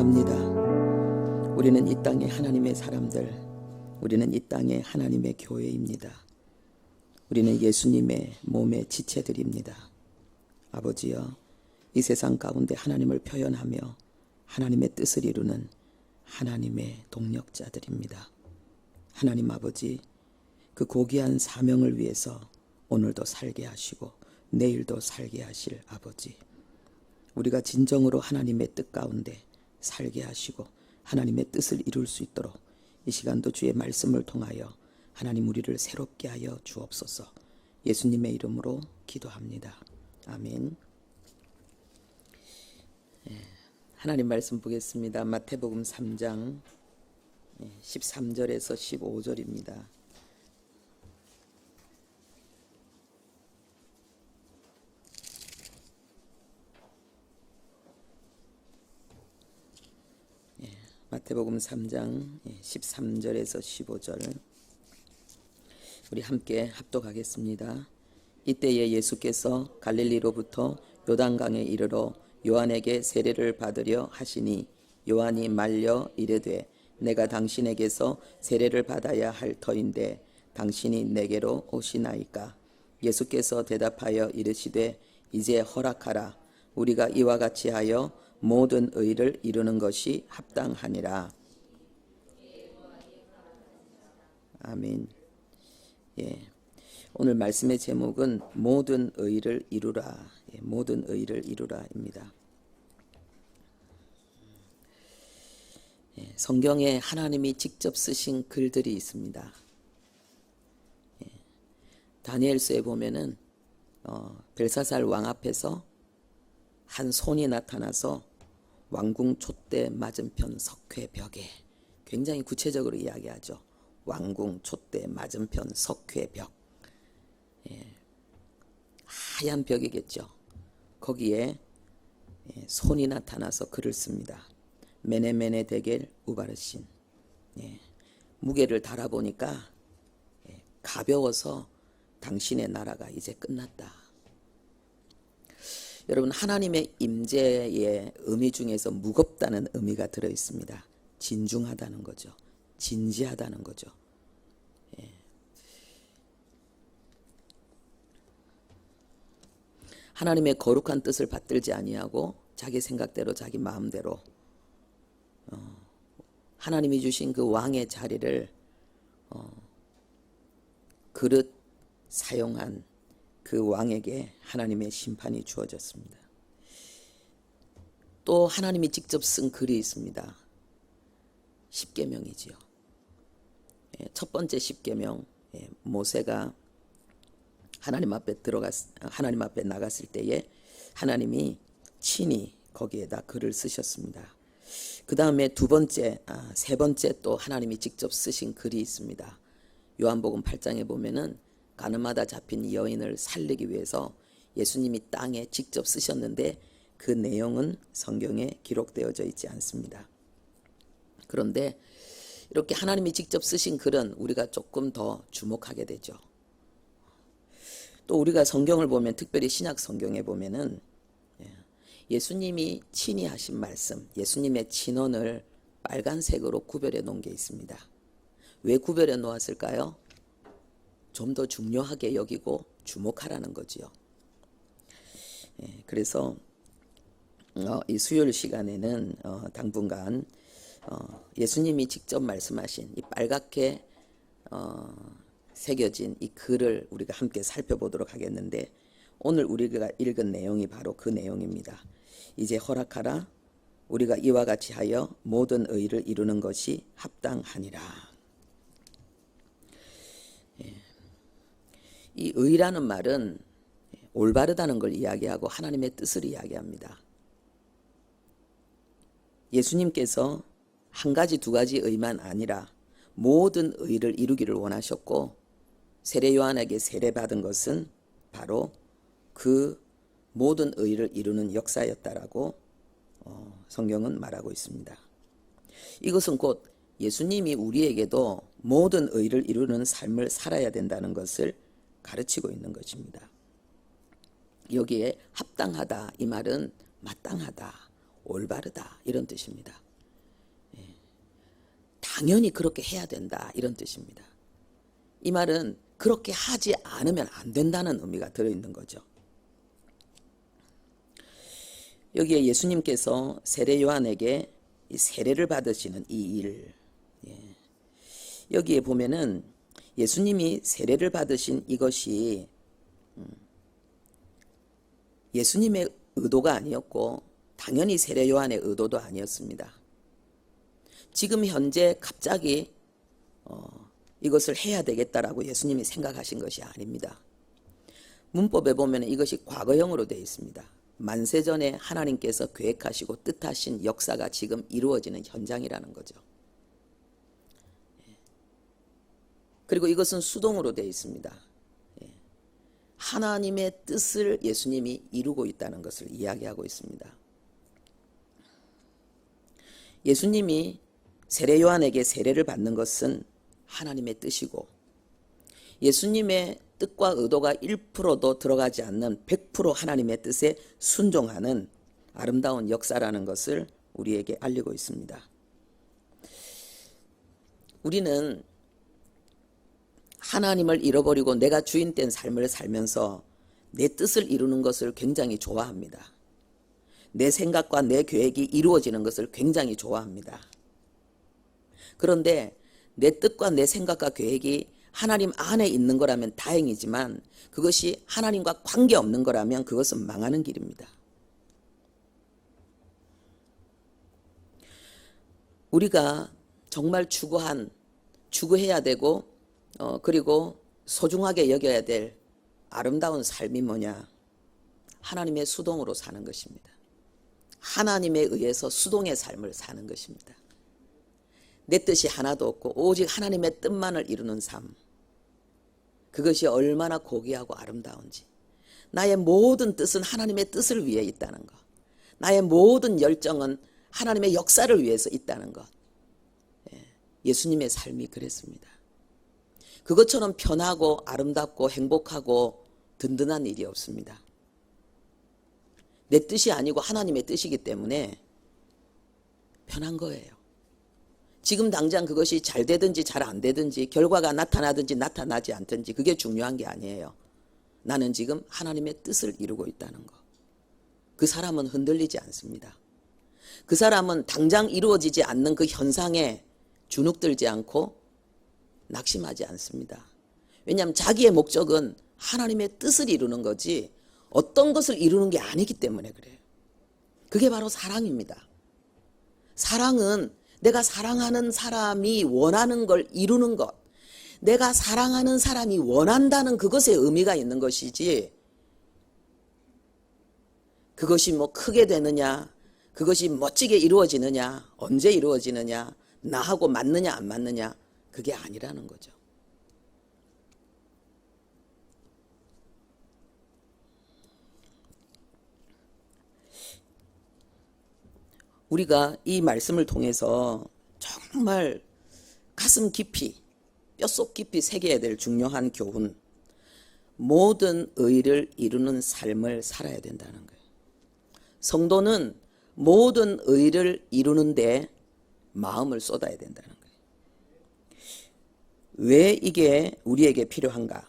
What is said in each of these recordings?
기도합니다. 우리는 이 땅의 하나님의 사람들, 우리는 이 땅의 하나님의 교회입니다. 우리는 예수님의 몸의 지체들입니다. 아버지여, 이 세상 가운데 하나님을 표현하며 하나님의 뜻을 이루는 하나님의 동력자들입니다. 하나님 아버지, 그 고귀한 사명을 위해서 오늘도 살게 하시고 내일도 살게 하실 아버지, 우리가 진정으로 하나님의 뜻 가운데 살게 하시고 하나님의 뜻을 이룰 수 있도록 이 시간도 주의 말씀을 통하여 하나님 우리를 새롭게 하여 주옵소서. 예수님의 이름으로 기도합니다. 아멘. 하나님 말씀 보겠습니다. 마태복음 3장 13절에서 15절입니다. 마태복음 3장 13절에서 15절 우리 함께 합독하겠습니다. 이때에 예수께서 갈릴리로부터 요단강에 이르러 요한에게 세례를 받으려 하시니 요한이 말려 이르되 내가 당신에게서 세례를 받아야 할 터인데 당신이 내게로 오시나이까. 예수께서 대답하여 이르시되 이제 허락하라. 우리가 이와 같이 하여 모든 의를 이루는 것이 합당하니라. 아멘. 오늘 말씀의 제목은 모든 의를 이루라. 모든 의를 이루라입니다. 성경에 하나님이 직접 쓰신 글들이 있습니다. 다니엘서에 보면은 벨사살 왕 앞에서 한 손이 나타나서 왕궁 촛대 맞은편 석회벽에, 굉장히 구체적으로 이야기하죠. 왕궁 촛대 맞은편 석회벽, 하얀 벽이겠죠. 거기에 손이 나타나서 글을 씁니다. 메네메네 데겔 우바르신. 무게를 달아보니까 가벼워서 당신의 나라가 이제 끝났다. 여러분, 하나님의 임재의 의미 중에서 무겁다는 의미가 들어 있습니다. 진중하다는 거죠. 진지하다는 거죠. 하나님의 거룩한 뜻을 받들지 아니하고 자기 생각대로 자기 마음대로 하나님이 주신 그 왕의 자리를 그릇 사용한 그 왕에게 하나님의 심판이 주어졌습니다. 또 하나님이 직접 쓴 글이 있습니다. 십계명이지요. 첫 번째 십계명, 모세가 하나님 앞에 나갔을 때에 하나님이 친히 거기에다 글을 쓰셨습니다. 그 다음에 세 번째 또 하나님이 직접 쓰신 글이 있습니다. 요한복음 8장에 보면은 가늠하다 잡힌 여인을 살리기 위해서 예수님이 땅에 직접 쓰셨는데 그 내용은 성경에 기록되어져 있지 않습니다. 그런데 이렇게 하나님이 직접 쓰신 글은 우리가 조금 더 주목하게 되죠. 또 우리가 성경을 보면, 특별히 신약 성경에 보면은 예수님이 친히 하신 말씀, 예수님의 친언을 빨간색으로 구별해 놓은 게 있습니다. 왜 구별해 놓았을까요? 좀 더 중요하게 여기고 주목하라는 거지요. 그래서 이 수요일 시간에는 당분간 예수님이 직접 말씀하신 이 빨갛게 새겨진 이 글을 우리가 함께 살펴보도록 하겠는데, 오늘 우리가 읽은 내용이 바로 그 내용입니다. 이제 허락하라. 우리가 이와 같이 하여 모든 의를 이루는 것이 합당하니라. 이 의라는 말은 올바르다는 걸 이야기하고 하나님의 뜻을 이야기합니다. 예수님께서 한 가지 두 가지 의만 아니라 모든 의를 이루기를 원하셨고, 세례 요한에게 세례받은 것은 바로 그 모든 의를 이루는 역사였다라고 성경은 말하고 있습니다. 이것은 곧 예수님이 우리에게도 모든 의를 이루는 삶을 살아야 된다는 것을 가르치고 있는 것입니다. 여기에 합당하다, 이 말은 마땅하다, 올바르다, 이런 뜻입니다. 당연히 그렇게 해야 된다, 이런 뜻입니다. 이 말은 그렇게 하지 않으면 안 된다는 의미가 들어있는 거죠. 여기에 예수님께서 세례 요한에게 이 세례를 받으시는 이 일, 여기에 보면은 예수님이 세례를 받으신 이것이 예수님의 의도가 아니었고 당연히 세례 요한의 의도도 아니었습니다. 지금 현재 갑자기 이것을 해야 되겠다라고 예수님이 생각하신 것이 아닙니다. 문법에 보면 이것이 과거형으로 되어 있습니다. 만세전에 하나님께서 계획하시고 뜻하신 역사가 지금 이루어지는 현장이라는 거죠. 그리고 이것은 수동으로 되어 있습니다. 하나님의 뜻을 예수님이 이루고 있다는 것을 이야기하고 있습니다. 예수님이 세례 요한에게 세례를 받는 것은 하나님의 뜻이고 예수님의 뜻과 의도가 1%도 들어가지 않는 100% 하나님의 뜻에 순종하는 아름다운 역사라는 것을 우리에게 알리고 있습니다. 우리는 하나님을 잃어버리고 내가 주인된 삶을 살면서 내 뜻을 이루는 것을 굉장히 좋아합니다. 내 생각과 내 계획이 이루어지는 것을 굉장히 좋아합니다. 그런데 내 뜻과 내 생각과 계획이 하나님 안에 있는 거라면 다행이지만 그것이 하나님과 관계없는 거라면 그것은 망하는 길입니다. 우리가 정말 추구해야 되고 그리고 소중하게 여겨야 될 아름다운 삶이 뭐냐? 하나님의 수동으로 사는 것입니다. 하나님에 의해서 수동의 삶을 사는 것입니다. 내 뜻이 하나도 없고 오직 하나님의 뜻만을 이루는 삶. 그것이 얼마나 고귀하고 아름다운지. 나의 모든 뜻은 하나님의 뜻을 위해 있다는 것. 나의 모든 열정은 하나님의 역사를 위해서 있다는 것. 예수님의 삶이 그랬습니다. 그것처럼 편하고 아름답고 행복하고 든든한 일이 없습니다. 내 뜻이 아니고 하나님의 뜻이기 때문에 편한 거예요. 지금 당장 그것이 잘 되든지 잘 안 되든지 결과가 나타나든지 나타나지 않든지 그게 중요한 게 아니에요. 나는 지금 하나님의 뜻을 이루고 있다는 것. 그 사람은 흔들리지 않습니다. 그 사람은 당장 이루어지지 않는 그 현상에 주눅들지 않고 낙심하지 않습니다. 왜냐하면 자기의 목적은 하나님의 뜻을 이루는 거지 어떤 것을 이루는 게 아니기 때문에 그래요. 그게 바로 사랑입니다. 사랑은 내가 사랑하는 사람이 원하는 걸 이루는 것, 내가 사랑하는 사람이 원한다는 그것에 의미가 있는 것이지 그것이 뭐 크게 되느냐, 그것이 멋지게 이루어지느냐, 언제 이루어지느냐, 나하고 맞느냐 안 맞느냐 그게 아니라는 거죠. 우리가 이 말씀을 통해서 정말 가슴 깊이, 뼛속 깊이 새겨야 될 중요한 교훈, 모든 의를 이루는 삶을 살아야 된다는 거예요. 성도는 모든 의를 이루는데 마음을 쏟아야 된다는 거예요. 왜 이게 우리에게 필요한가?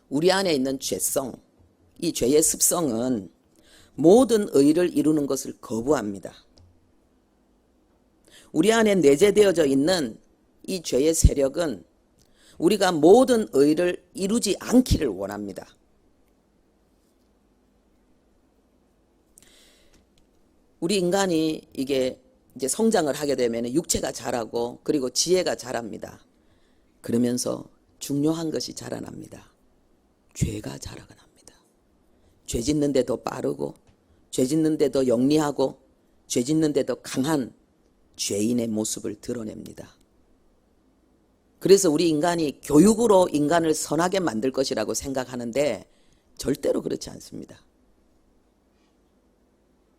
우리 안에 있는 죄성, 이 죄의 습성은 모든 의를 이루는 것을 거부합니다. 우리 안에 내재되어져 있는 이 죄의 세력은 우리가 모든 의를 이루지 않기를 원합니다. 우리 인간이 이게 이제 성장을 하게 되면 육체가 자라고 그리고 지혜가 자랍니다. 그러면서 중요한 것이 자라납니다. 죄가 자라납니다. 죄 짓는 데 더 빠르고 죄 짓는 데 더 영리하고 죄 짓는 데 더 강한 죄인의 모습을 드러냅니다. 그래서 우리 인간이 교육으로 인간을 선하게 만들 것이라고 생각하는데 절대로 그렇지 않습니다.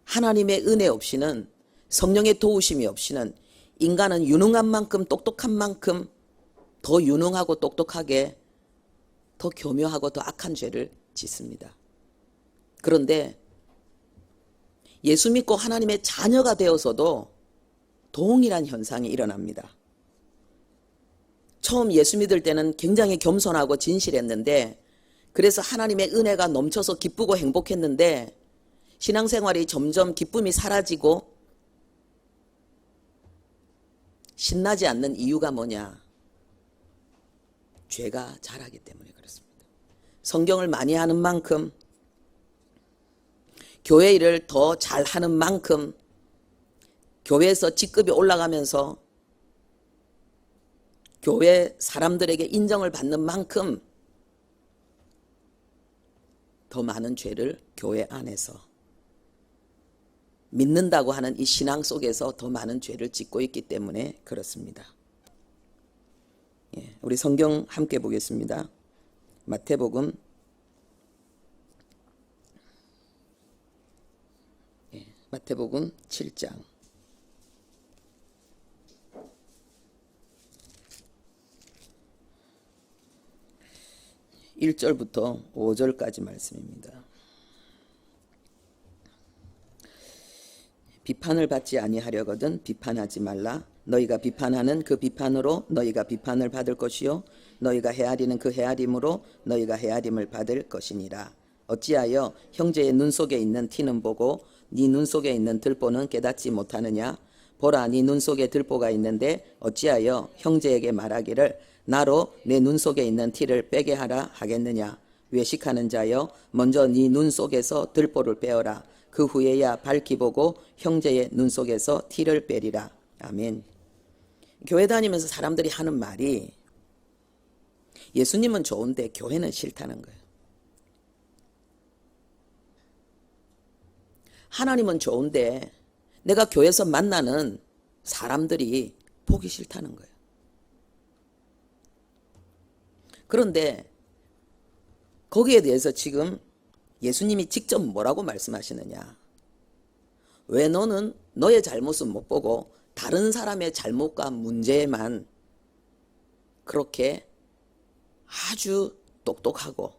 하나님의 은혜 없이는, 성령의 도우심이 없이는 인간은 유능한 만큼 똑똑한 만큼 더 유능하고 똑똑하게 더 교묘하고 더 악한 죄를 짓습니다. 그런데 예수 믿고 하나님의 자녀가 되어서도 동일한 현상이 일어납니다. 처음 예수 믿을 때는 굉장히 겸손하고 진실했는데, 그래서 하나님의 은혜가 넘쳐서 기쁘고 행복했는데, 신앙생활이 점점 기쁨이 사라지고 신나지 않는 이유가 뭐냐? 죄가 자라기 때문에 그렇습니다. 성경을 많이 하는 만큼, 교회 일을 더 잘하는 만큼, 교회에서 직급이 올라가면서 교회 사람들에게 인정을 받는 만큼 더 많은 죄를 교회 안에서 믿는다고 하는 이 신앙 속에서 더 많은 죄를 짓고 있기 때문에 그렇습니다. 우리 성경 함께 보겠습니다. 마태복음 7장 1절부터 5절까지 말씀입니다. 비판을 받지 아니하려거든 비판하지 말라. 너희가 비판하는 그 비판으로 너희가 비판을 받을 것이요 너희가 헤아리는 그 헤아림으로 너희가 헤아림을 받을 것이니라. 어찌하여 형제의 눈 속에 있는 티는 보고 네 눈 속에 있는 들보는 깨닫지 못하느냐? 보라, 네 눈 속에 들보가 있는데 어찌하여 형제에게 말하기를 나로 내 눈 속에 있는 티를 빼게 하라 하겠느냐? 외식하는 자여, 먼저 네 눈 속에서 들보를 빼어라. 그 후에야 밝히 보고 형제의 눈 속에서 티를 빼리라. 아멘. 교회 다니면서 사람들이 하는 말이, 예수님은 좋은데 교회는 싫다는 거예요. 하나님은 좋은데 내가 교회에서 만나는 사람들이 보기 싫다는 거예요. 그런데 거기에 대해서 지금 예수님이 직접 뭐라고 말씀하시느냐? 왜 너는 너의 잘못은 못 보고 다른 사람의 잘못과 문제에만 그렇게 아주 똑똑하고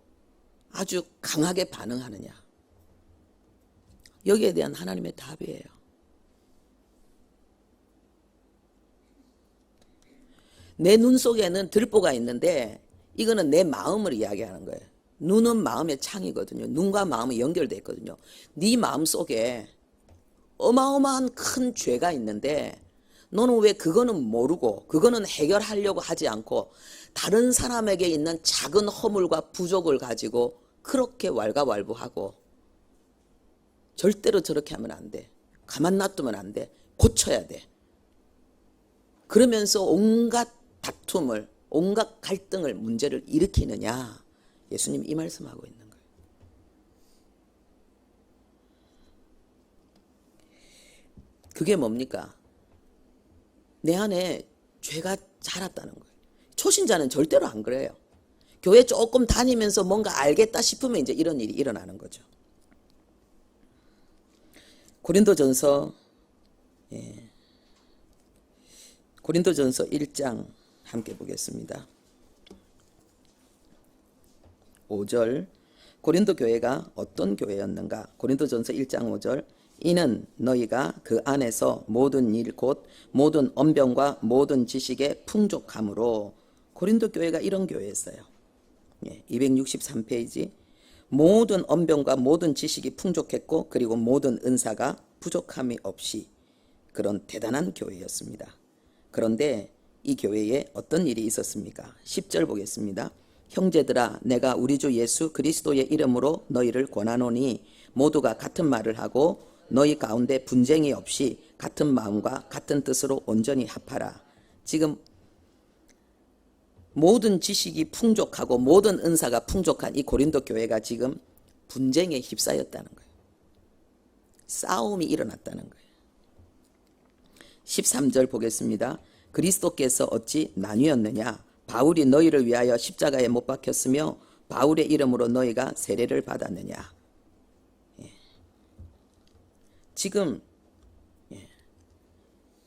아주 강하게 반응하느냐? 여기에 대한 하나님의 답이에요. 내 눈 속에는 들보가 있는데 이거는 내 마음을 이야기하는 거예요. 눈은 마음의 창이거든요. 눈과 마음이 연결되어 있거든요. 네 마음 속에 어마어마한 큰 죄가 있는데 너는 왜 그거는 모르고 그거는 해결하려고 하지 않고 다른 사람에게 있는 작은 허물과 부족을 가지고 그렇게 왈가왈부하고, 절대로 저렇게 하면 안 돼. 가만 놔두면 안 돼. 고쳐야 돼. 그러면서 온갖 다툼을, 온갖 갈등을, 문제를 일으키느냐? 예수님 이 말씀하고 있는 거예요. 그게 뭡니까? 내 안에 죄가 자랐다는 거예요. 초신자는 절대로 안 그래요. 교회 조금 다니면서 뭔가 알겠다 싶으면 이제 이런 일이 일어나는 거죠. 고린도전서 1장 함께 보겠습니다. 5절, 고린도 교회가 어떤 교회였는가? 고린도전서 1장 5절, 이는 너희가 그 안에서 모든 일 곧 모든 언변과 모든 지식에 풍족함으로. 고린도 교회가 이런 교회였어요. 263페이지. 모든 언변과 모든 지식이 풍족했고 그리고 모든 은사가 부족함이 없이, 그런 대단한 교회였습니다. 그런데 이 교회에 어떤 일이 있었습니까? 10절 보겠습니다. 형제들아, 내가 우리 주 예수 그리스도의 이름으로 너희를 권하노니 모두가 같은 말을 하고 너희 가운데 분쟁이 없이 같은 마음과 같은 뜻으로 온전히 합하라. 지금 모든 지식이 풍족하고 모든 은사가 풍족한 이 고린도 교회가 지금 분쟁에 휩싸였다는 거예요. 싸움이 일어났다는 거예요. 13절 보겠습니다. 그리스도께서 어찌 나뉘었느냐? 바울이 너희를 위하여 십자가에 못 박혔으며 바울의 이름으로 너희가 세례를 받았느냐? 지금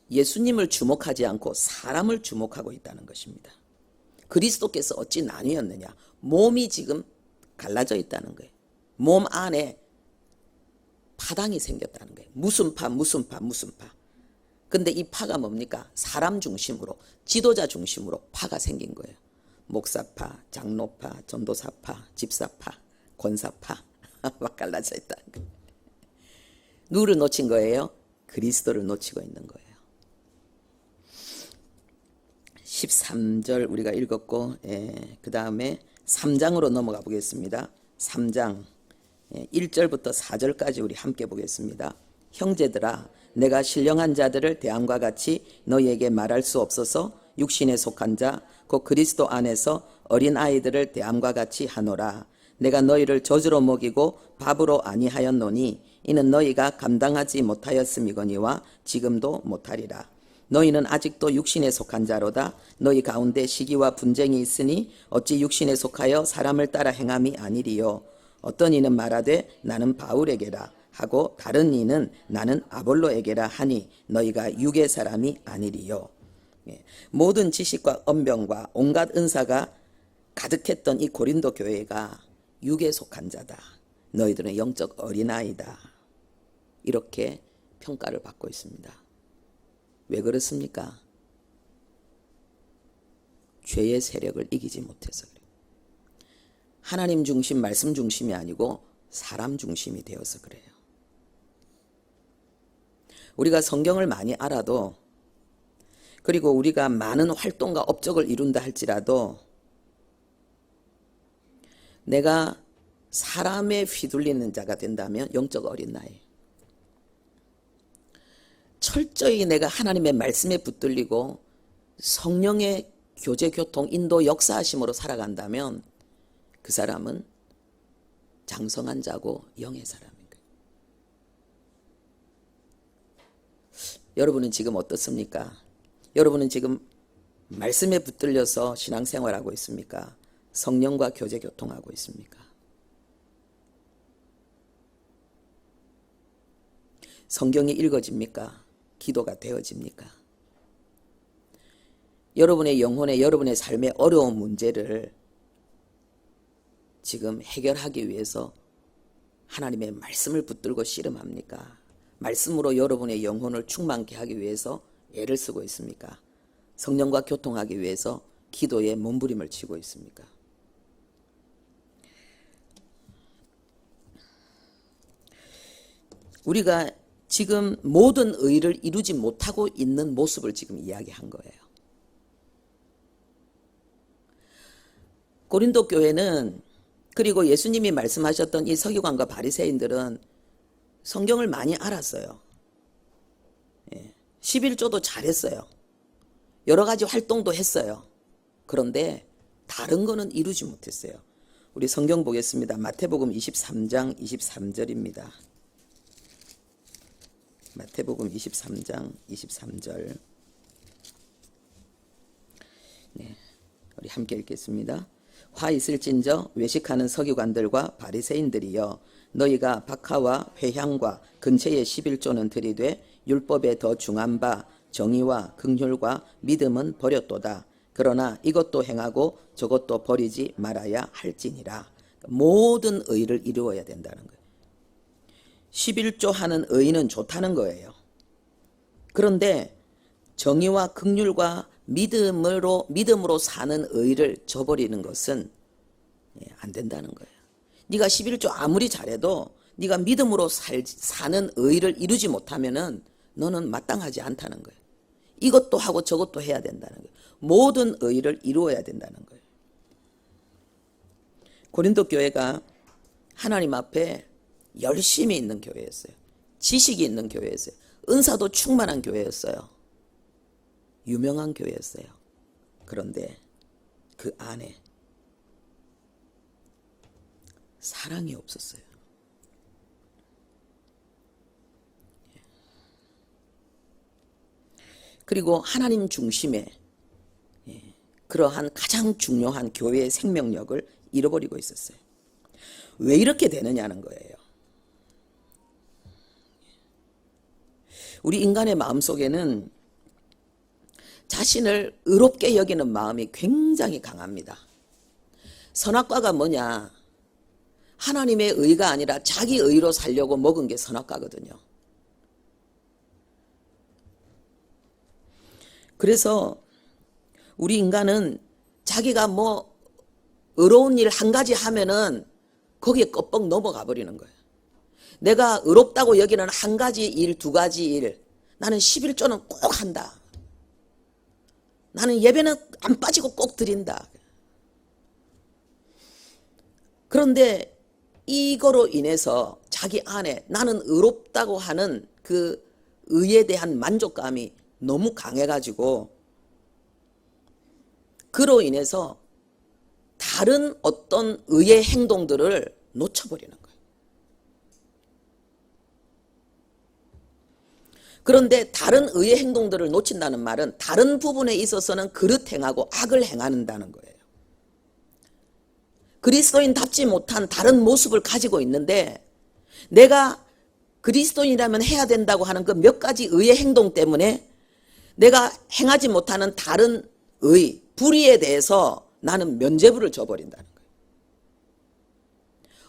예수님을 주목하지 않고 사람을 주목하고 있다는 것입니다. 그리스도께서 어찌 나뉘었느냐? 몸이 지금 갈라져 있다는 거예요. 몸 안에 파당이 생겼다는 거예요. 무슨 파. 근데 이 파가 뭡니까? 사람 중심으로, 지도자 중심으로 파가 생긴 거예요. 목사파, 장로파, 전도사파, 집사파, 권사파 막 갈라져 있다는 거예요. 누구를 놓친 거예요? 그리스도를 놓치고 있는 거예요. 13절 우리가 읽었고, 그 다음에 3장으로 넘어가 보겠습니다. 3장 1절부터 4절까지 우리 함께 보겠습니다. 형제들아, 내가 신령한 자들을 대함과 같이 너희에게 말할 수 없어서 육신에 속한 자, 곧 그리스도 안에서 어린 아이들을 대함과 같이 하노라. 내가 너희를 저주로 먹이고 밥으로 아니하였노니 이는 너희가 감당하지 못하였음이거니와 지금도 못하리라. 너희는 아직도 육신에 속한 자로다. 너희 가운데 시기와 분쟁이 있으니 어찌 육신에 속하여 사람을 따라 행함이 아니리요. 어떤 이는 말하되 나는 바울에게라 하고 다른 이는 나는 아볼로에게라 하니 너희가 육의 사람이 아니리요. 모든 지식과 언병과 온갖 은사가 가득했던 이 고린도 교회가 육에 속한 자다. 너희들은 영적 어린아이다. 이렇게 평가를 받고 있습니다. 왜 그렇습니까? 죄의 세력을 이기지 못해서 그래요. 하나님 중심, 말씀 중심이 아니고 사람 중심이 되어서 그래요. 우리가 성경을 많이 알아도, 그리고 우리가 많은 활동과 업적을 이룬다 할지라도 내가 사람에 휘둘리는 자가 된다면 영적 어린 나이, 철저히 내가 하나님의 말씀에 붙들리고 성령의 교제, 교통, 인도, 역사하심으로 살아간다면 그 사람은 장성한 자고 영의 사람인 거예요. 여러분은 지금 어떻습니까? 여러분은 지금 말씀에 붙들려서 신앙생활하고 있습니까? 성령과 교제, 교통하고 있습니까? 성경이 읽어집니까? 기도가 되어집니까? 여러분의 영혼의, 여러분의 삶의 어려운 문제를 지금 해결하기 위해서 하나님의 말씀을 붙들고 씨름합니까? 말씀으로 여러분의 영혼을 충만케 하기 위해서 애를 쓰고 있습니까? 성령과 교통하기 위해서 기도에 몸부림을 치고 있습니까? 우리가 지금 모든 의를 이루지 못하고 있는 모습을 지금 이야기한 거예요. 고린도 교회는, 그리고 예수님이 말씀하셨던 이 서기관과 바리새인들은 성경을 많이 알았어요. 11조도 잘했어요. 여러 가지 활동도 했어요. 그런데 다른 거는 이루지 못했어요. 우리 성경 보겠습니다. 마태복음 23장 23절입니다. 마태복음 23장 23절. 우리 함께 읽겠습니다. 화 있을진저 외식하는 서기관들과 바리새인들이여, 너희가 박하와 회향과 근처의 11조는 들이되 율법에 더 중한 바 정의와 긍휼과 믿음은 버렸도다. 그러나 이것도 행하고 저것도 버리지 말아야 할지니라. 모든 의를 이루어야 된다는 거예요. 11조 하는 의는 좋다는 거예요. 그런데 정의와 긍휼과 믿음으로 사는 의를 저버리는 것은 안 된다는 거예요. 네가 11조 아무리 잘해도 네가 믿음으로 사는 의를 이루지 못하면은 너는 마땅하지 않다는 거예요. 이것도 하고 저것도 해야 된다는 거예요. 모든 의를 이루어야 된다는 거예요. 고린도 교회가 하나님 앞에 열심히 있는 교회였어요. 지식이 있는 교회였어요. 은사도 충만한 교회였어요. 유명한 교회였어요. 그런데 그 안에 사랑이 없었어요. 그리고 하나님 중심의 그러한 가장 중요한 교회의 생명력을 잃어버리고 있었어요. 왜 이렇게 되느냐는 거예요. 우리 인간의 마음속에는 자신을 의롭게 여기는 마음이 굉장히 강합니다. 선악과가 뭐냐? 하나님의 의가 아니라 자기 의로 살려고 먹은 게 선악과거든요. 그래서 우리 인간은 자기가 뭐 의로운 일 한 가지 하면은 거기에 껍벅 넘어가 버리는 거예요. 내가 의롭다고 여기는 한 가지 일, 두 가지 일, 나는 11조는 꼭 한다. 나는 예배는 안 빠지고 꼭 드린다. 그런데 이거로 인해서 자기 안에 나는 의롭다고 하는 그 의에 대한 만족감이 너무 강해가지고 그로 인해서 다른 어떤 의의 행동들을 놓쳐버리는 거예요. 그런데 다른 의의 행동들을 놓친다는 말은 다른 부분에 있어서는 그릇 행하고 악을 행한다는 거예요. 그리스도인답지 못한 다른 모습을 가지고 있는데 내가 그리스도인이라면 해야 된다고 하는 그 몇 가지 의의 행동 때문에 내가 행하지 못하는 다른 의, 불의에 대해서 나는 면죄부를 줘버린다는 거예요.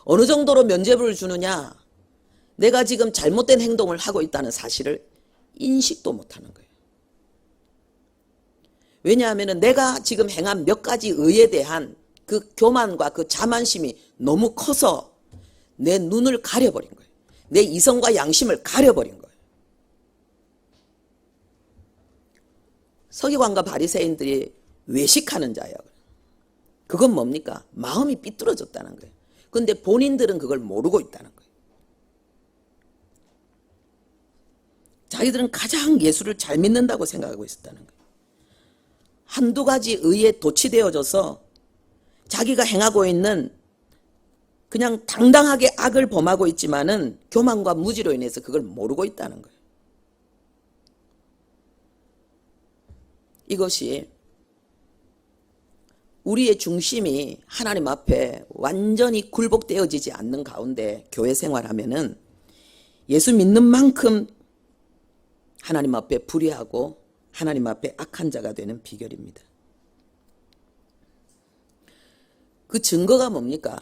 어느 정도로 면죄부를 주느냐? 내가 지금 잘못된 행동을 하고 있다는 사실을 인식도 못하는 거예요. 왜냐하면 내가 지금 행한 몇 가지 의에 대한 그 교만과 그 자만심이 너무 커서 내 눈을 가려버린 거예요. 내 이성과 양심을 가려버린 거예요. 서기관과 바리새인들이 외식하는 자예요. 그건 뭡니까? 마음이 삐뚤어졌다는 거예요. 그런데 본인들은 그걸 모르고 있다는 거예요. 자기들은 가장 예수를 잘 믿는다고 생각하고 있었다는 거예요. 한두 가지 의에 도취되어져서 자기가 행하고 있는 그냥 당당하게 악을 범하고 있지만은 교만과 무지로 인해서 그걸 모르고 있다는 거예요. 이것이 우리의 중심이 하나님 앞에 완전히 굴복되어지지 않는 가운데 교회 생활하면은 예수 믿는 만큼 하나님 앞에 불의하고 하나님 앞에 악한 자가 되는 비결입니다. 그 증거가 뭡니까?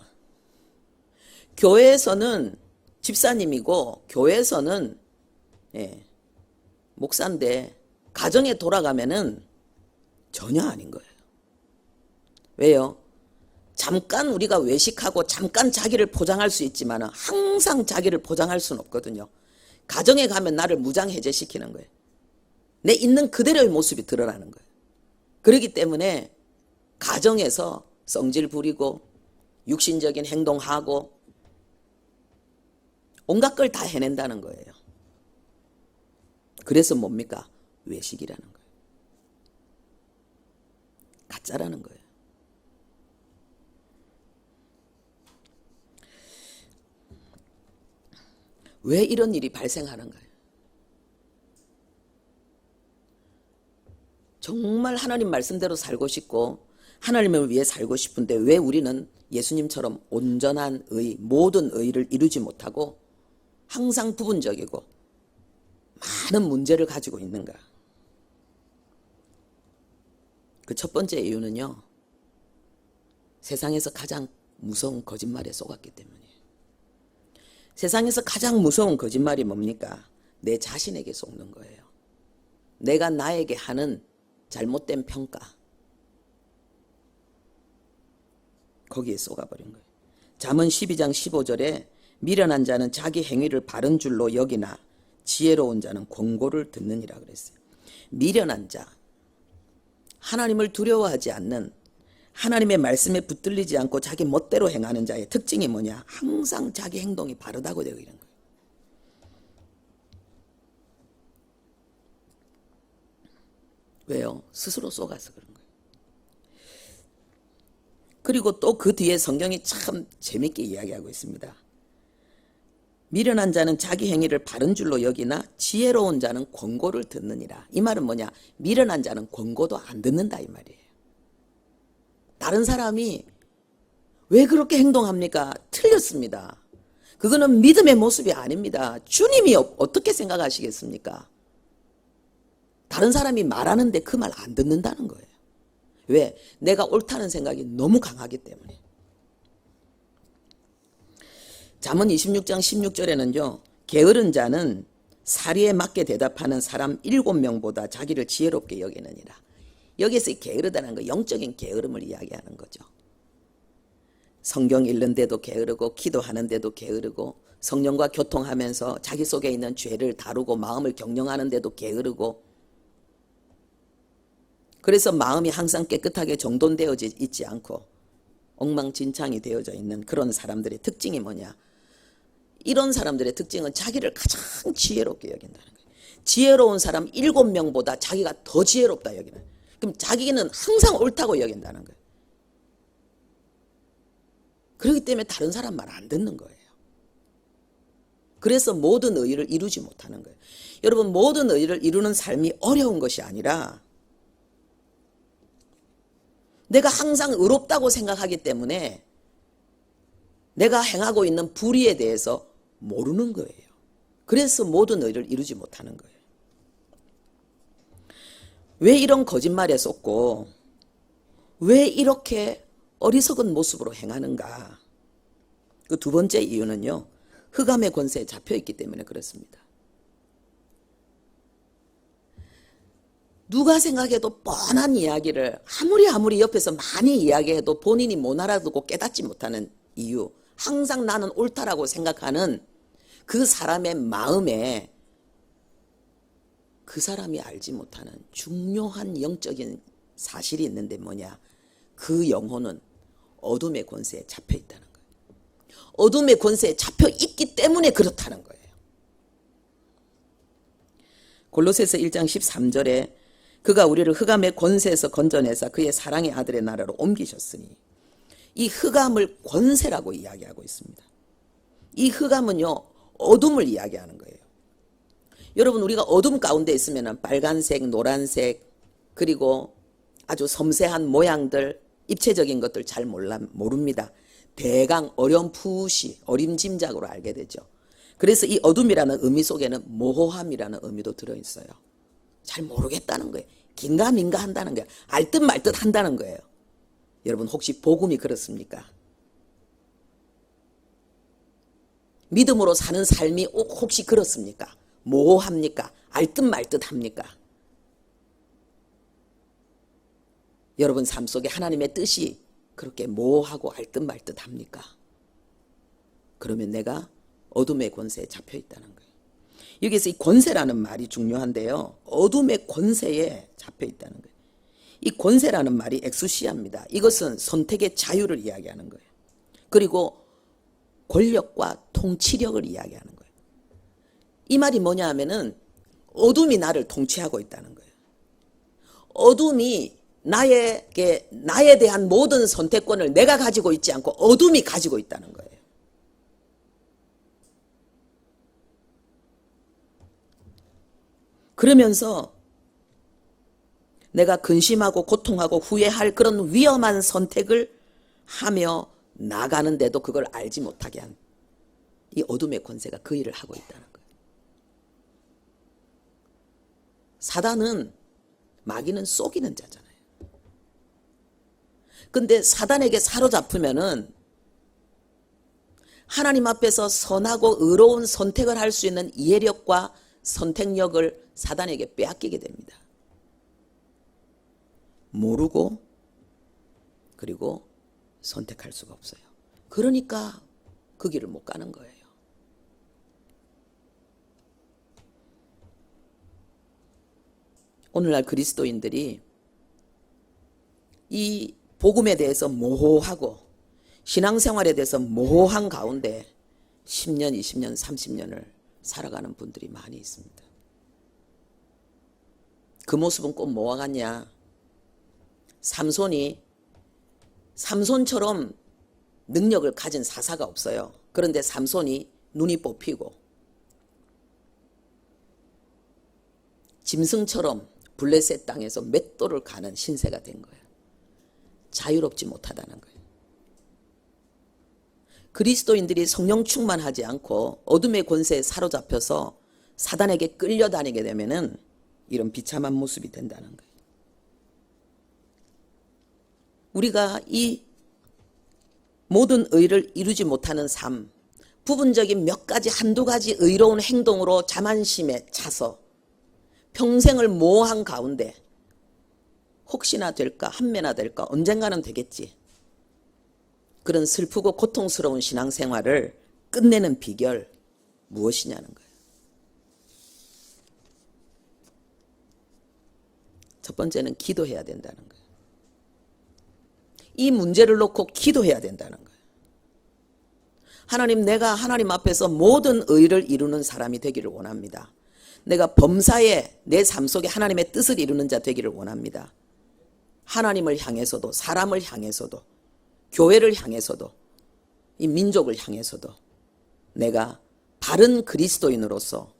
교회에서는 집사님이고 교회에서는 목사인데 가정에 돌아가면은 전혀 아닌 거예요. 왜요? 잠깐 우리가 외식하고 잠깐 자기를 포장할 수 있지만 항상 자기를 포장할 수는 없거든요. 가정에 가면 나를 무장해제시키는 거예요. 내 있는 그대로의 모습이 드러나는 거예요. 그렇기 때문에 가정에서 성질 부리고 육신적인 행동하고 온갖 걸 다 해낸다는 거예요. 그래서 뭡니까? 외식이라는 거예요. 가짜라는 거예요. 왜 이런 일이 발생하는가요? 정말 하나님 말씀대로 살고 싶고 하나님을 위해 살고 싶은데 왜 우리는 예수님처럼 온전한 의, 모든 의를 이루지 못하고 항상 부분적이고 많은 문제를 가지고 있는가? 그 첫 번째 이유는요, 세상에서 가장 무서운 거짓말에 속았기 때문이에요. 세상에서 가장 무서운 거짓말이 뭡니까? 내 자신에게 속는 거예요. 내가 나에게 하는 잘못된 평가, 거기에 속아버린 거예요. 잠언 12장 15절에 미련한 자는 자기 행위를 바른 줄로 여기나 지혜로운 자는 권고를 듣느니라 그랬어요. 미련한 자, 하나님을 두려워하지 않는, 하나님의 말씀에 붙들리지 않고 자기 멋대로 행하는 자의 특징이 뭐냐? 항상 자기 행동이 바르다고 되어 있는 거예요. 왜요? 스스로 속아서 그런 거예요. 그리고 또 그 뒤에 성경이 참 재밌게 이야기하고 있습니다. 미련한 자는 자기 행위를 바른 줄로 여기나 지혜로운 자는 권고를 듣느니라. 이 말은 뭐냐? 미련한 자는 권고도 안 듣는다 이 말이에요. 다른 사람이 왜 그렇게 행동합니까? 틀렸습니다. 그거는 믿음의 모습이 아닙니다. 주님이 어떻게 생각하시겠습니까? 다른 사람이 말하는데 그 말 안 듣는다는 거예요. 왜? 내가 옳다는 생각이 너무 강하기 때문에. 잠언 26장 16절에는요. 게으른 자는 사리에 맞게 대답하는 사람 7명보다 자기를 지혜롭게 여기느니라. 여기서 게으르다는 거 영적인 게으름을 이야기하는 거죠. 성경 읽는데도 게으르고 기도하는데도 게으르고 성령과 교통하면서 자기 속에 있는 죄를 다루고 마음을 경영하는데도 게으르고, 그래서 마음이 항상 깨끗하게 정돈되어 있지 않고 엉망진창이 되어져 있는 그런 사람들의 특징이 뭐냐? 이런 사람들의 특징은 자기를 가장 지혜롭게 여긴다는 거예요. 지혜로운 사람 7명보다 자기가 더 지혜롭다 여기는 거예요. 그럼 자기는 항상 옳다고 여긴다는 거예요. 그렇기 때문에 다른 사람 말 안 듣는 거예요. 그래서 모든 의의를 이루지 못하는 거예요. 여러분, 모든 의의를 이루는 삶이 어려운 것이 아니라 내가 항상 의롭다고 생각하기 때문에 내가 행하고 있는 불의에 대해서 모르는 거예요. 그래서 모든 의의를 이루지 못하는 거예요. 왜 이런 거짓말에 속고 왜 이렇게 어리석은 모습으로 행하는가? 그 두 번째 이유는요, 흑암의 권세에 잡혀있기 때문에 그렇습니다. 누가 생각해도 뻔한 이야기를 아무리 옆에서 많이 이야기해도 본인이 못 알아듣고 깨닫지 못하는 이유, 항상 나는 옳다라고 생각하는 그 사람의 마음에 그 사람이 알지 못하는 중요한 영적인 사실이 있는데 뭐냐? 그 영혼은 어둠의 권세에 잡혀 있다는 거예요. 어둠의 권세에 잡혀 있기 때문에 그렇다는 거예요. 골로새서 1장 13절에 그가 우리를 흑암의 권세에서 건져내사 그의 사랑의 아들의 나라로 옮기셨으니, 이 흑암을 권세라고 이야기하고 있습니다. 이 흑암은요, 어둠을 이야기하는 거예요. 여러분, 우리가 어둠 가운데 있으면 빨간색, 노란색, 그리고 아주 섬세한 모양들, 입체적인 것들 잘 모릅니다. 대강 어렴풋이 어림짐작으로 알게 되죠. 그래서 이 어둠이라는 의미 속에는 모호함이라는 의미도 들어있어요. 잘 모르겠다는 거예요. 긴가민가 한다는 거예요. 알듯 말듯 한다는 거예요. 여러분, 혹시 복음이 그렇습니까? 믿음으로 사는 삶이 혹시 그렇습니까? 모호합니까? 알듯 말듯 합니까? 여러분 삶 속에 하나님의 뜻이 그렇게 모호하고 알듯 말듯 합니까? 그러면 내가 어둠의 권세에 잡혀 있다는 거예요. 여기서 이 권세라는 말이 중요한데요, 어둠의 권세에 잡혀 있다는 거예요. 이 권세라는 말이 엑수시아입니다. 이것은 선택의 자유를 이야기하는 거예요. 그리고 권력과 통치력을 이야기하는 거예요. 이 말이 뭐냐 하면은 어둠이 나를 통치하고 있다는 거예요. 어둠이 나에 대한 모든 선택권을 내가 가지고 있지 않고 어둠이 가지고 있다는 거예요. 그러면서 내가 근심하고 고통하고 후회할 그런 위험한 선택을 하며 나가는데도 그걸 알지 못하게 한 이 어둠의 권세가 그 일을 하고 있다는 거예요. 사단은, 마귀는 속이는 자잖아요. 근데 사단에게 사로잡히면은 하나님 앞에서 선하고 의로운 선택을 할 수 있는 이해력과 선택력을 사단에게 빼앗기게 됩니다. 모르고 그리고 선택할 수가 없어요. 그러니까 그 길을 못 가는 거예요. 오늘날 그리스도인들이 이 복음에 대해서 모호하고 신앙생활에 대해서 모호한 가운데 10년, 20년, 30년을 살아가는 분들이 많이 있습니다. 그 모습은 꼭 뭐와 같냐? 삼손처럼 능력을 가진 사사가 없어요. 그런데 삼손이 눈이 뽑히고 짐승처럼 블레셋 땅에서 맷돌을 가는 신세가 된 거예요. 자유롭지 못하다는 거예요. 그리스도인들이 성령 충만하지 않고 어둠의 권세에 사로잡혀서 사단에게 끌려다니게 되면은 이런 비참한 모습이 된다는 거예요. 우리가 이 모든 의를 이루지 못하는 삶, 부분적인 몇 가지 한두 가지 의로운 행동으로 자만심에 차서 평생을 모호한 가운데 혹시나 될까, 한매나 될까, 언젠가는 되겠지, 그런 슬프고 고통스러운 신앙생활을 끝내는 비결 무엇이냐는 거예요. 첫 번째는 기도해야 된다는 거예요. 이 문제를 놓고 기도해야 된다는 거예요. 하나님, 내가 하나님 앞에서 모든 의를 이루는 사람이 되기를 원합니다. 내가 범사에 내 삶 속에 하나님의 뜻을 이루는 자 되기를 원합니다. 하나님을 향해서도, 사람을 향해서도, 교회를 향해서도, 이 민족을 향해서도 내가 바른 그리스도인으로서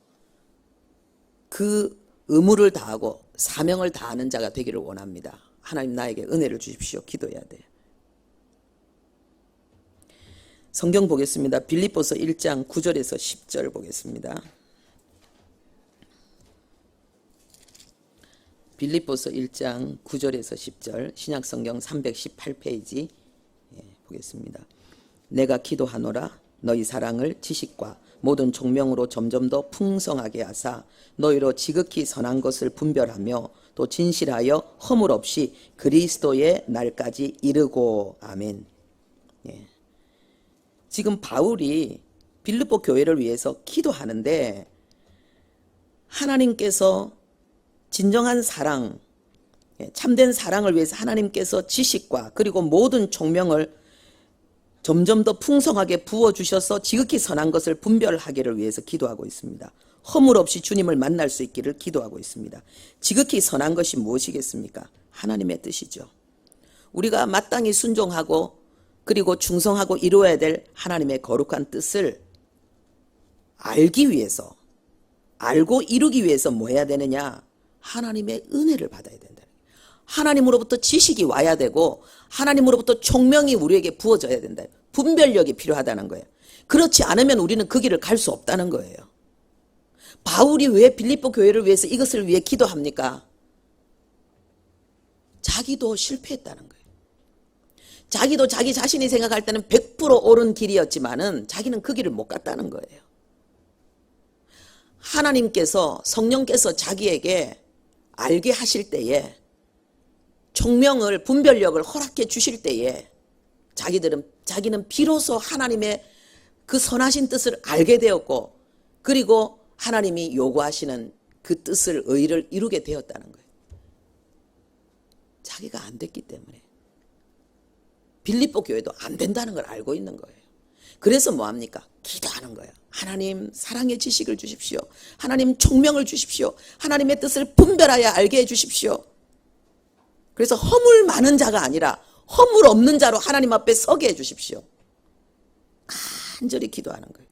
그 의무를 다하고 사명을 다하는 자가 되기를 원합니다. 하나님, 나에게 은혜를 주십시오. 기도해야 돼요. 성경 보겠습니다. 빌립보서 1장 9절에서 10절 보겠습니다. 빌립보서 1장 9절에서 10절, 신약성경 318페이지 보겠습니다. 내가 기도하노라. 너희 사랑을 지식과 모든 총명으로 점점 더 풍성하게 하사 너희로 지극히 선한 것을 분별하며 또 진실하여 허물 없이 그리스도의 날까지 이르고. 아멘. 지금 바울이 빌립보 교회를 위해서 기도하는데, 하나님께서 진정한 사랑, 참된 사랑을 위해서 하나님께서 지식과 그리고 모든 총명을 점점 더 풍성하게 부어주셔서 지극히 선한 것을 분별하기를 위해서 기도하고 있습니다. 허물 없이 주님을 만날 수 있기를 기도하고 있습니다. 지극히 선한 것이 무엇이겠습니까? 하나님의 뜻이죠. 우리가 마땅히 순종하고 그리고 충성하고 이루어야 될 하나님의 거룩한 뜻을 알기 위해서, 알고 이루기 위해서 뭐 해야 되느냐? 하나님의 은혜를 받아야 된다. 하나님으로부터 지식이 와야 되고 하나님으로부터 총명이 우리에게 부어져야 된다. 분별력이 필요하다는 거예요. 그렇지 않으면 우리는 그 길을 갈 수 없다는 거예요. 바울이 왜 빌립보 교회를 위해서 이것을 위해 기도합니까? 자기도 실패했다는 거예요. 자기도 자기 자신이 생각할 때는 100% 옳은 길이었지만은 자기는 그 길을 못 갔다는 거예요. 하나님께서, 성령께서 자기에게 알게 하실 때에, 총명을, 분별력을 허락해 주실 때에 자기는 비로소 하나님의 그 선하신 뜻을 알게 되었고, 그리고 하나님이 요구하시는 그 뜻을, 의를 이루게 되었다는 거예요. 자기가 안 됐기 때문에. 빌립보 교회도 안 된다는 걸 알고 있는 거예요. 그래서 뭐합니까? 기도하는 거예요. 하나님, 사랑의 지식을 주십시오. 하나님, 총명을 주십시오. 하나님의 뜻을 분별하여 알게 해주십시오. 그래서 허물 많은 자가 아니라 허물 없는 자로 하나님 앞에 서게 해주십시오. 간절히 기도하는 거예요.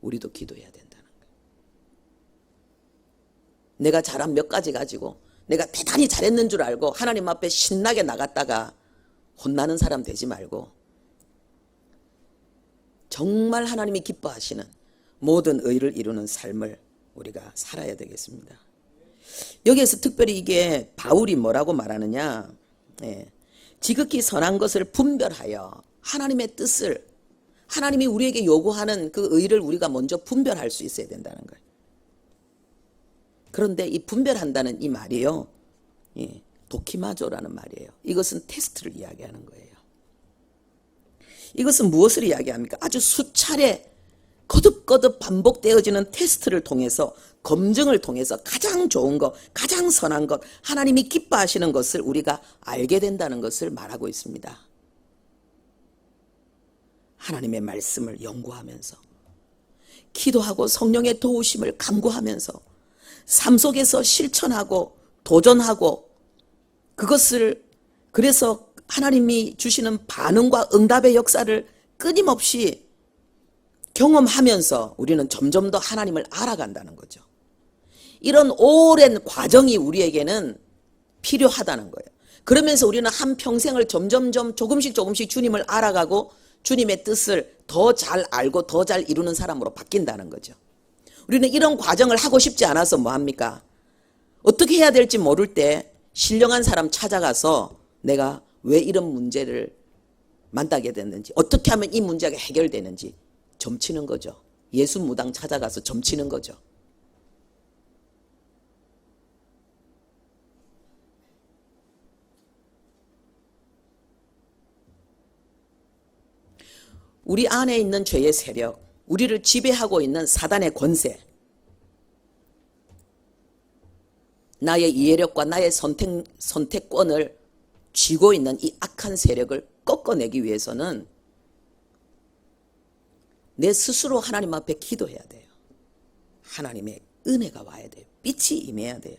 우리도 기도해야 된다는 거예요. 내가 잘한 몇 가지 가지고 내가 대단히 잘했는 줄 알고 하나님 앞에 신나게 나갔다가 혼나는 사람 되지 말고, 정말 하나님이 기뻐하시는 모든 의를 이루는 삶을 우리가 살아야 되겠습니다. 여기에서 특별히 이게 바울이 뭐라고 말하느냐, 지극히 선한 것을 분별하여 하나님의 뜻을, 하나님이 우리에게 요구하는 그 의를 우리가 먼저 분별할 수 있어야 된다는 거예요. 그런데 이 분별한다는 이 말이요, 도키마조라는 말이에요. 이것은 테스트를 이야기하는 거예요. 이것은 무엇을 이야기합니까? 아주 수차례 거듭거듭 반복되어지는 테스트를 통해서, 검증을 통해서 가장 좋은 것, 가장 선한 것, 하나님이 기뻐하시는 것을 우리가 알게 된다는 것을 말하고 있습니다. 하나님의 말씀을 연구하면서, 기도하고 성령의 도우심을 간구하면서, 삶 속에서 실천하고 도전하고, 그것을, 그래서 하나님이 주시는 반응과 응답의 역사를 끊임없이 경험하면서 우리는 점점 더 하나님을 알아간다는 거죠. 이런 오랜 과정이 우리에게는 필요하다는 거예요. 그러면서 우리는 한평생을 점점점 조금씩 주님을 알아가고 주님의 뜻을 더 잘 알고 더 잘 이루는 사람으로 바뀐다는 거죠. 우리는 이런 과정을 하고 싶지 않아서 뭐합니까? 어떻게 해야 될지 모를 때 신령한 사람 찾아가서 내가 왜 이런 문제를 만나게 됐는지, 어떻게 하면 이 문제가 해결되는지 점치는 거죠. 예수 무당 찾아가서 점치는 거죠. 우리 안에 있는 죄의 세력, 우리를 지배하고 있는 사단의 권세, 나의 이해력과 나의 선택권을 쥐고 있는 이 악한 세력을 꺾어내기 위해서는 내 스스로 하나님 앞에 기도해야 돼요. 하나님의 은혜가 와야 돼요. 빛이 임해야 돼요.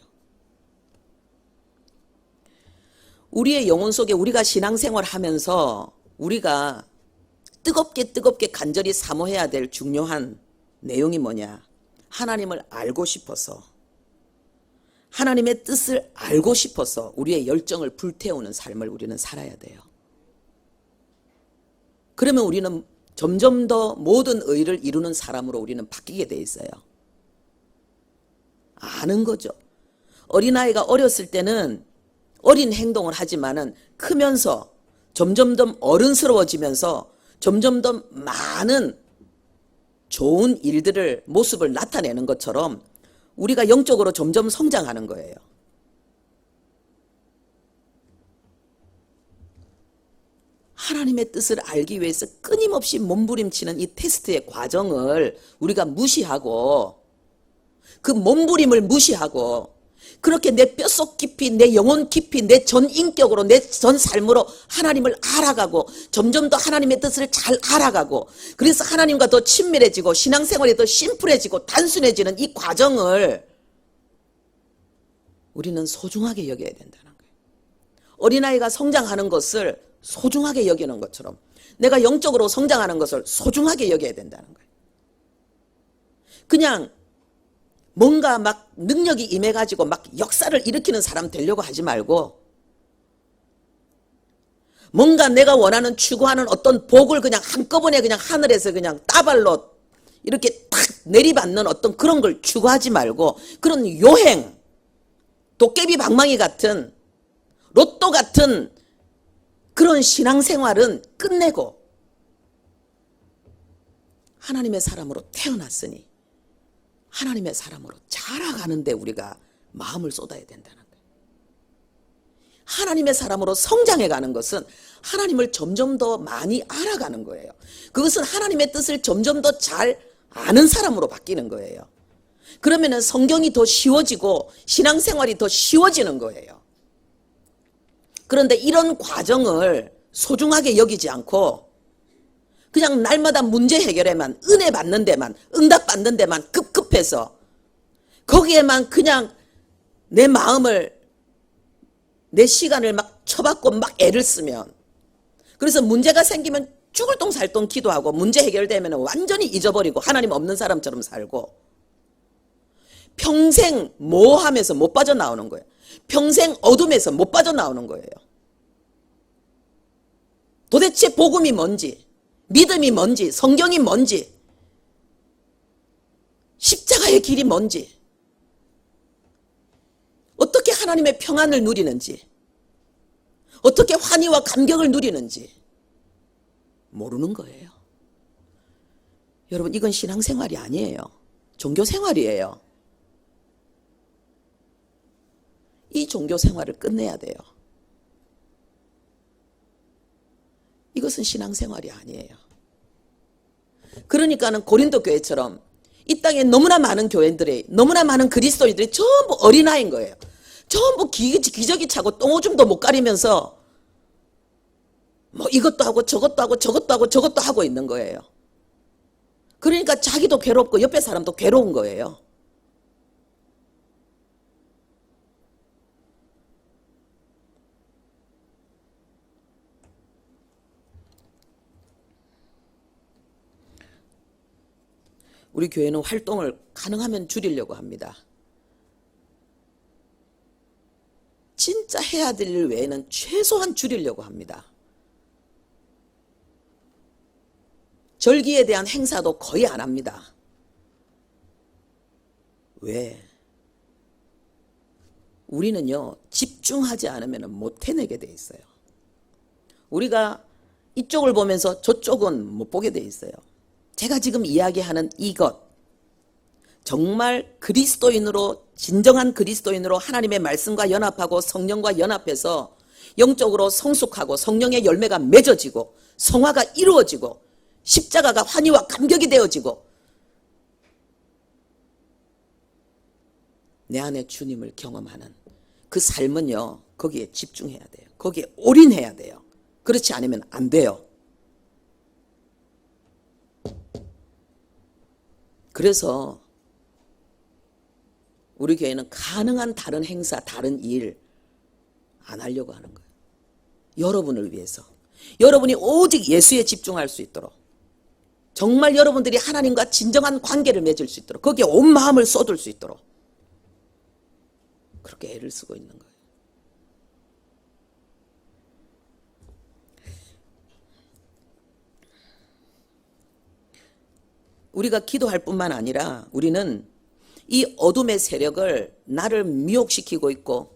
우리의 영혼 속에 우리가 신앙생활 하면서 우리가 뜨겁게 간절히 사모해야 될 중요한 내용이 뭐냐? 하나님을 알고 싶어서, 하나님의 뜻을 알고 싶어서 우리의 열정을 불태우는 삶을 우리는 살아야 돼요. 그러면 우리는 점점 더 모든 의를 이루는 사람으로 우리는 바뀌게 돼 있어요. 아는 거죠. 어린아이가 어렸을 때는 어린 행동을 하지만은 크면서 점점 더 어른스러워지면서 점점 더 많은 좋은 일들을 모습을 나타내는 것처럼 우리가 영적으로 점점 성장하는 거예요. 하나님의 뜻을 알기 위해서 끊임없이 몸부림치는 이 테스트의 과정을 우리가 무시하고, 그 몸부림을 무시하고 그렇게 내 뼛속 깊이, 내 영혼 깊이, 내 전 인격으로, 내 전 삶으로 하나님을 알아가고 점점 더 하나님의 뜻을 잘 알아가고, 그래서 하나님과 더 친밀해지고 신앙생활이 더 심플해지고 단순해지는 이 과정을 우리는 소중하게 여겨야 된다는 거예요. 어린아이가 성장하는 것을 소중하게 여기는 것처럼 내가 영적으로 성장하는 것을 소중하게 여겨야 된다는 거예요. 그냥 뭔가 막 능력이 임해가지고 막 역사를 일으키는 사람 되려고 하지 말고, 뭔가 내가 원하는 추구하는 어떤 복을 그냥 한꺼번에 그냥 하늘에서 그냥 따발로 이렇게 탁 내리받는 어떤 그런 걸 추구하지 말고, 그런 요행, 도깨비 방망이 같은, 로또 같은 그런 신앙생활은 끝내고 하나님의 사람으로 태어났으니 하나님의 사람으로 자라가는데 우리가 마음을 쏟아야 된다는 거예요. 하나님의 사람으로 성장해가는 것은 하나님을 점점 더 많이 알아가는 거예요. 그것은 하나님의 뜻을 점점 더 잘 아는 사람으로 바뀌는 거예요. 그러면 성경이 더 쉬워지고 신앙생활이 더 쉬워지는 거예요. 그런데 이런 과정을 소중하게 여기지 않고 그냥 날마다 문제 해결에만, 은혜 받는 데만, 응답 받는 데만 급급해서 거기에만 그냥 내 마음을, 내 시간을 막 쳐박고 막 애를 쓰면, 그래서 문제가 생기면 죽을 똥 살 똥 기도하고 문제 해결되면 완전히 잊어버리고 하나님 없는 사람처럼 살고 평생 모호함에서 못 빠져나오는 거예요. 평생 어둠에서 못 빠져나오는 거예요. 도대체 복음이 뭔지, 믿음이 뭔지, 성경이 뭔지, 십자가의 길이 뭔지, 어떻게 하나님의 평안을 누리는지, 어떻게 환희와 감격을 누리는지 모르는 거예요. 여러분, 이건 신앙생활이 아니에요. 종교생활이에요. 이 종교생활을 끝내야 돼요. 이것은 신앙생활이 아니에요. 그러니까는 고린도 교회처럼 이 땅에 너무나 많은 교회들이, 너무나 많은 그리스도인들이 전부 어린아이인 거예요. 전부 기저귀 차고 똥오줌도 못 가리면서 뭐 이것도 하고 저것도 하고 저것도 하고 저것도 하고 있는 거예요. 그러니까 자기도 괴롭고 옆에 사람도 괴로운 거예요. 우리 교회는 활동을 가능하면 줄이려고 합니다. 진짜 해야 될 일 외에는 최소한 줄이려고 합니다. 절기에 대한 행사도 거의 안 합니다. 왜? 우리는요, 집중하지 않으면 못 해내게 돼 있어요. 우리가 이쪽을 보면서 저쪽은 못 보게 돼 있어요. 제가 지금 이야기하는 이것, 정말 그리스도인으로, 진정한 그리스도인으로 하나님의 말씀과 연합하고 성령과 연합해서 영적으로 성숙하고 성령의 열매가 맺어지고 성화가 이루어지고 십자가가 환희와 감격이 되어지고 내 안에 주님을 경험하는 그 삶은요, 거기에 집중해야 돼요. 거기에 올인해야 돼요. 그렇지 않으면 안 돼요. 그래서 우리 교회는 가능한 다른 행사, 다른 일 안 하려고 하는 거예요. 여러분을 위해서. 여러분이 오직 예수에 집중할 수 있도록, 정말 여러분들이 하나님과 진정한 관계를 맺을 수 있도록, 거기에 온 마음을 쏟을 수 있도록 그렇게 애를 쓰고 있는 거예요. 우리가 기도할 뿐만 아니라 우리는 이 어둠의 세력을 나를 미혹시키고 있고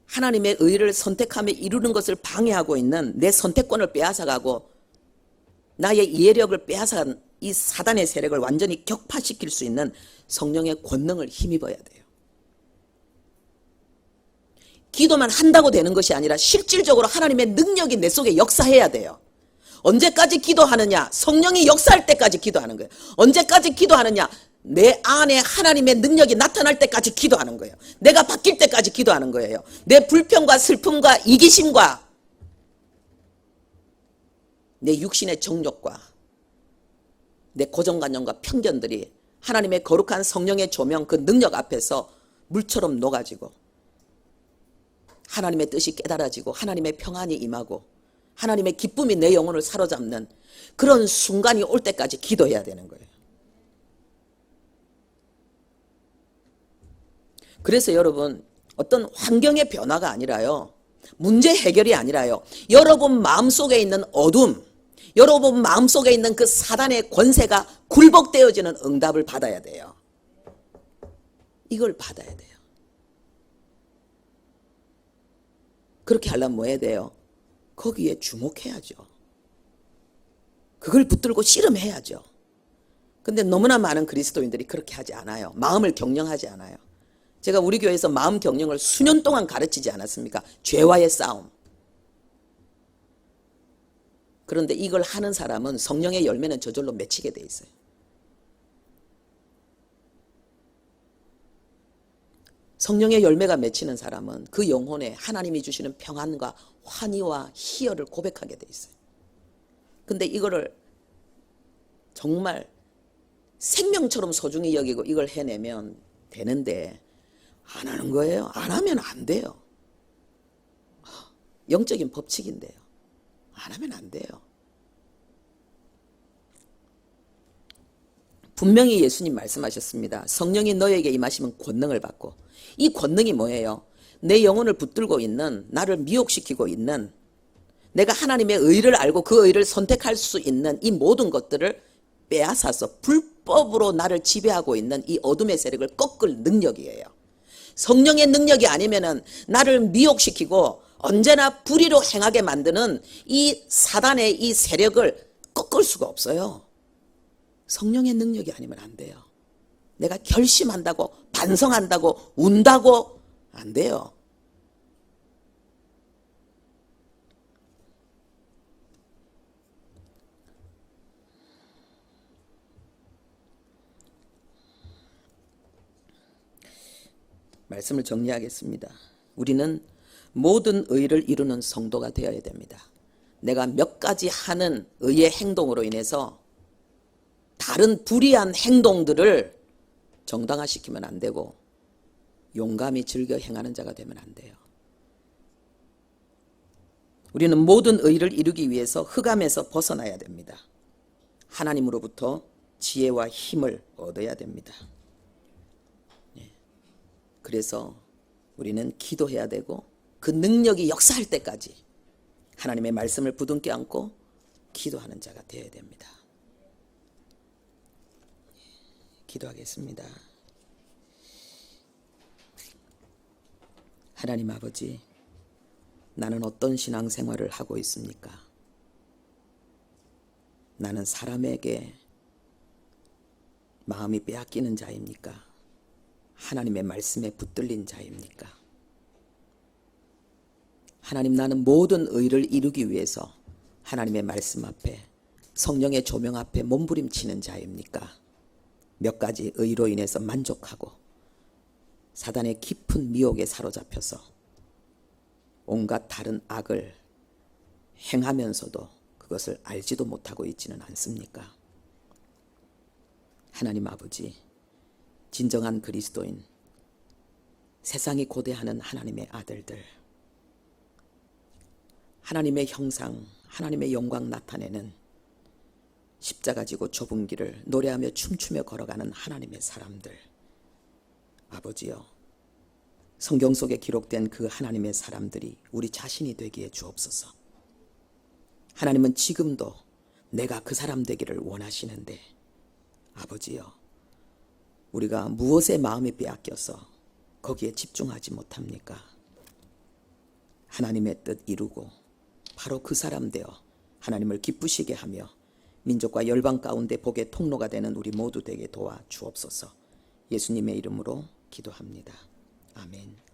하나님의 의를 선택하며 이루는 것을 방해하고 있는 내 선택권을 빼앗아가고 나의 이해력을 빼앗아간 이 사단의 세력을 완전히 격파시킬 수 있는 성령의 권능을 힘입어야 돼요. 기도만 한다고 되는 것이 아니라 실질적으로 하나님의 능력이 내 속에 역사해야 돼요. 언제까지 기도하느냐? 성령이 역사할 때까지 기도하는 거예요. 언제까지 기도하느냐? 내 안에 하나님의 능력이 나타날 때까지 기도하는 거예요. 내가 바뀔 때까지 기도하는 거예요. 내 불평과 슬픔과 이기심과 내 육신의 정욕과 내 고정관념과 편견들이 하나님의 거룩한 성령의 조명, 그 능력 앞에서 물처럼 녹아지고 하나님의 뜻이 깨달아지고 하나님의 평안이 임하고 하나님의 기쁨이 내 영혼을 사로잡는 그런 순간이 올 때까지 기도해야 되는 거예요. 그래서 여러분, 어떤 환경의 변화가 아니라요, 문제 해결이 아니라요, 여러분 마음속에 있는 어둠, 여러분 마음속에 있는 그 사단의 권세가 굴복되어지는 응답을 받아야 돼요. 이걸 받아야 돼요. 그렇게 하려면 뭐 해야 돼요? 거기에 주목해야죠. 그걸 붙들고 씨름해야죠. 근데 너무나 많은 그리스도인들이 그렇게 하지 않아요. 마음을 경영하지 않아요. 제가 우리 교회에서 마음 경영을 수년 동안 가르치지 않았습니까? 죄와의 싸움. 그런데 이걸 하는 사람은 성령의 열매는 저절로 맺히게 돼 있어요. 성령의 열매가 맺히는 사람은 그 영혼에 하나님이 주시는 평안과 환희와 희열을 고백하게 돼 있어요. 근데 이거를 정말 생명처럼 소중히 여기고 이걸 해내면 되는데 안 하는 거예요. 안 하면 안 돼요. 영적인 법칙인데요. 안 하면 안 돼요. 분명히 예수님 말씀하셨습니다. 성령이 너에게 임하시면 권능을 받고, 이 권능이 뭐예요? 내 영혼을 붙들고 있는, 나를 미혹시키고 있는, 내가 하나님의 의를 알고 그 의를 선택할 수 있는 이 모든 것들을 빼앗아서 불법으로 나를 지배하고 있는 이 어둠의 세력을 꺾을 능력이에요. 성령의 능력이 아니면은 나를 미혹시키고 언제나 불의로 행하게 만드는 이 사단의 이 세력을 꺾을 수가 없어요. 성령의 능력이 아니면 안 돼요. 내가 결심한다고, 반성한다고, 운다고 안 돼요. 말씀을 정리하겠습니다. 우리는 모든 의를 이루는 성도가 되어야 됩니다. 내가 몇 가지 하는 의의 행동으로 인해서 다른 불의한 행동들을 정당화시키면 안 되고 용감히 즐겨 행하는 자가 되면 안 돼요. 우리는 모든 의를 이루기 위해서 흑암에서 벗어나야 됩니다. 하나님으로부터 지혜와 힘을 얻어야 됩니다. 그래서 우리는 기도해야 되고 그 능력이 역사할 때까지 하나님의 말씀을 부둥켜 안고 기도하는 자가 되어야 됩니다. 기도하겠습니다. 하나님 아버지, 나는 어떤 신앙생활을 하고 있습니까? 나는 사람에게 마음이 빼앗기는 자입니까? 하나님의 말씀에 붙들린 자입니까? 하나님, 나는 모든 의를 이루기 위해서 하나님의 말씀 앞에, 성령의 조명 앞에 몸부림치는 자입니까? 몇 가지 의로 인해서 만족하고 사단의 깊은 미혹에 사로잡혀서 온갖 다른 악을 행하면서도 그것을 알지도 못하고 있지는 않습니까? 하나님 아버지, 진정한 그리스도인, 세상이 고대하는 하나님의 아들들, 하나님의 형상, 하나님의 영광 나타내는 십자가 지고 좁은 길을 노래하며 춤추며 걸어가는 하나님의 사람들, 아버지여, 성경 속에 기록된 그 하나님의 사람들이 우리 자신이 되기에 주옵소서. 하나님은 지금도 내가 그 사람 되기를 원하시는데, 아버지여, 우리가 무엇에 마음이 빼앗겨서 거기에 집중하지 못합니까? 하나님의 뜻 이루고 바로 그 사람 되어 하나님을 기쁘시게 하며 민족과 열방 가운데 복의 통로가 되는 우리 모두 되게 도와 주옵소서. 예수님의 이름으로 기도합니다. 아멘.